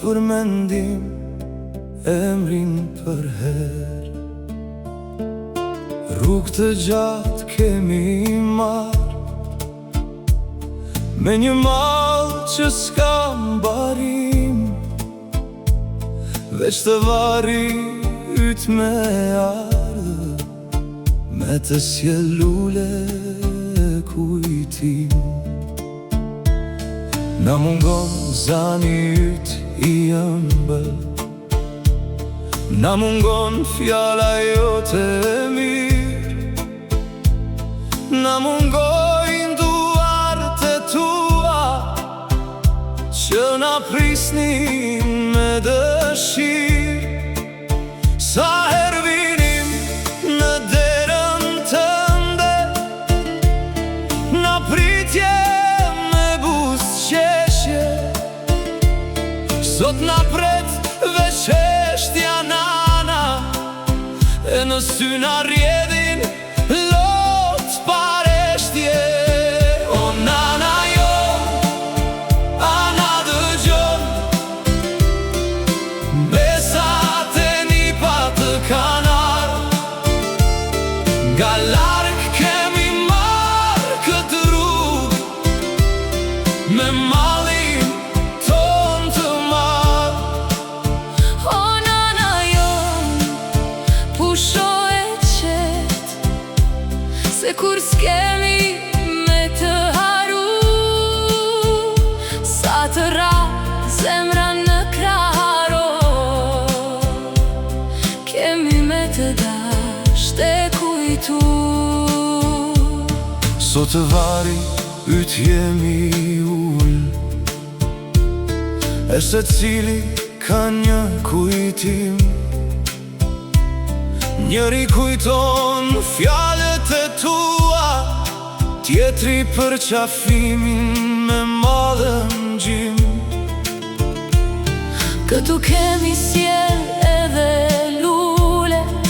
për mendim emrin për her. Rrugë të gjatë kemi marr, me një mall që s'ka mbarim, veç të vari yt me ardhë, me të sjellule kujtim. Na mungon zani yt i ëmbël, na mungon fjala jote e mirë, na mungojnë duart e tua që na prisnin me dëshirë. Sa herë vinim në derën tënde, na pritje me buzëqeshje, sot na pret veç heshtja nana, e në sy na rjedhin lot pareshtje. O nana jo, ana dëgjon, besat e nipa të kanë ardhur, nga larg kemi marrë këtë rrugë, me mallin ton të madh. O nana jon, pusho e qet, se kur s'kemi me të haru, sa të ra zemra në kraharo, kemi me të dasht e kujtu. Sot të vari yt jemi ull, e se cili ka një kujtim. Njëri kujton fjalët e tua, tjetri për qafimin me madhen gjim. Këtu kemi sjell edhe lulet,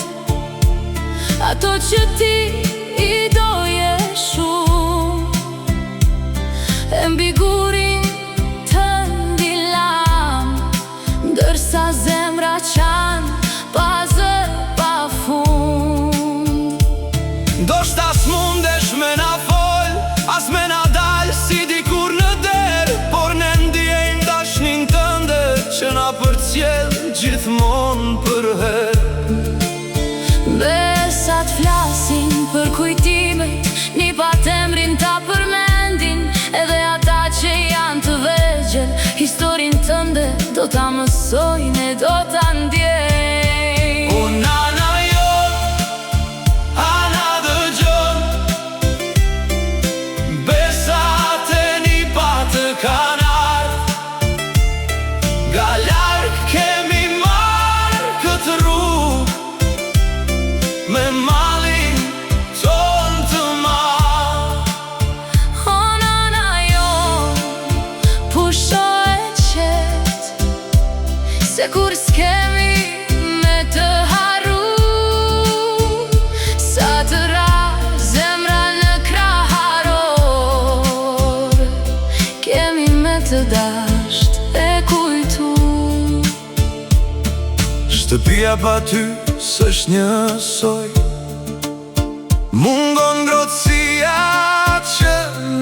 ato që ti i doje shumë, e mbi gurin të ndilam, ndërsa zemra qan pa zë pa fund. Ndoshta s'mundesh me na fol, as me na dal si dikur në der, por ne ndjejmë dashnin tënde që na përcjell gjithmon për her. Besat flasin për kujtimet, nipa emrin ta përmendin, edhe ata që janë të vegjël, historin tënde do ta mësojnë e do ta ndjejnë. O nana jo, ana dëgjon, besat e nipa të kanë ardhur, nga larg kemi marrë këtë rrugë, me mallin ton të madh. O nana jon, pusho e qet, se kur s'kemi me të haru, sa të ra zemra në kraharor, kemi me të dasht e kujtu. Shtëpia pa ty s'është njësoj, mungon ngrohtësia që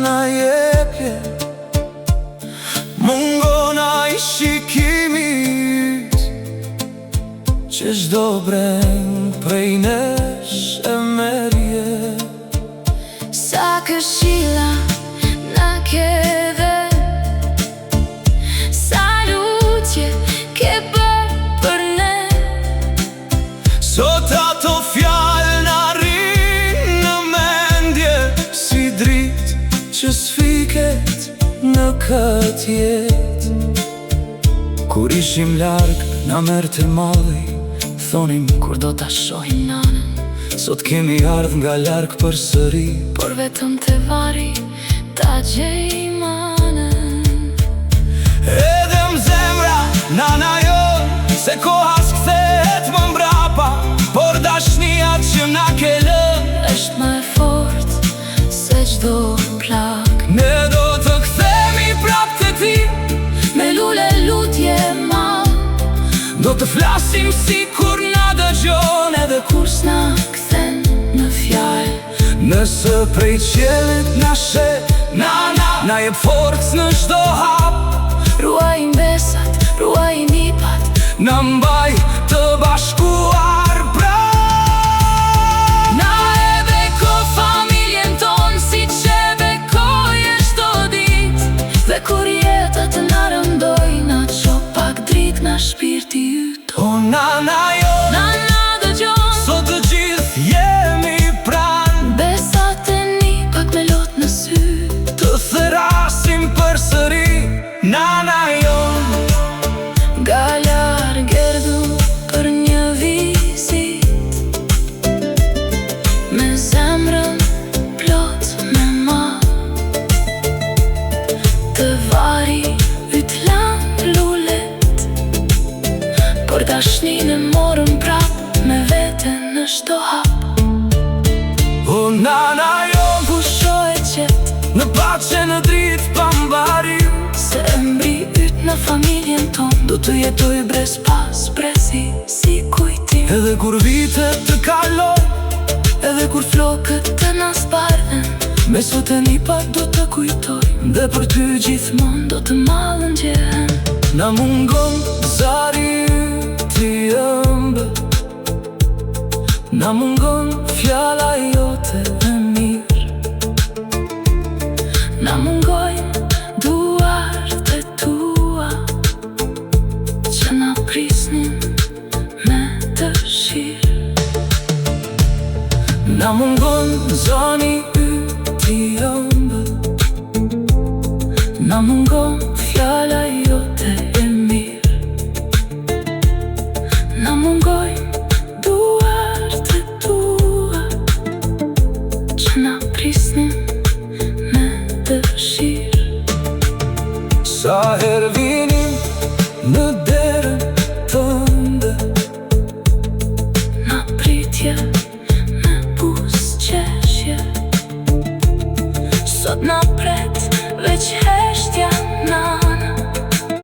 na jepje, mungon ai shikimi yt, që çdo breng prej nesh e merje. Sa këshilla na ke dhënë, sa lutje ke bërë për ne, Sot ato fjalë na rrin në mendje, si dritë që s'fiket në këtë jetë. Kur ishim larg na merrte malli, thonim kur do ta shohim nanën. Sot kemi ardhë nga larg përsëri, por vetëm te vari ta gjejmë anën. edhe m'zemra nana jo, se koha s'kthehet më mbrapa, por dashnia që na ke lënë Është më e fort se çdo plak. ne do të kthehemi prap te ti, Me lule lutje ma Nëse prej qelit na she, na jep forcë në çdo hap. Ruaj mbesat, ruaj nipat, Na mbaj të bashkuar pranë. na e beko familjen ton, si që bekoje çdo dit. Dhe kur jetat na rëndoj, na qo pak drit nga shpirti yt. O nana jo, Nana dëgjon, sot të gjithë jemi pranë. besat e nipat me lot në sy. Të therasim përsëri, nana jo. Nga larg erdhu për një vizit, me zemrën plot me ma. Të vari yt lan lulet, por dashnin e morën prap me vete në çdo hap. O nana jo, Pusho e qet, në pace në dritë pambari. se e mbri yt në familjen ton, do të jetoj brez pas brezi si kujtim. Edhe kur vitet të kaloj, Edhe kur flokët të nas bardhen, me sot e nipat do të kujtoj, dhe për ty gjithmon do të mallën gjehen. na mungon zari ti ëmbë. Na mungon fjala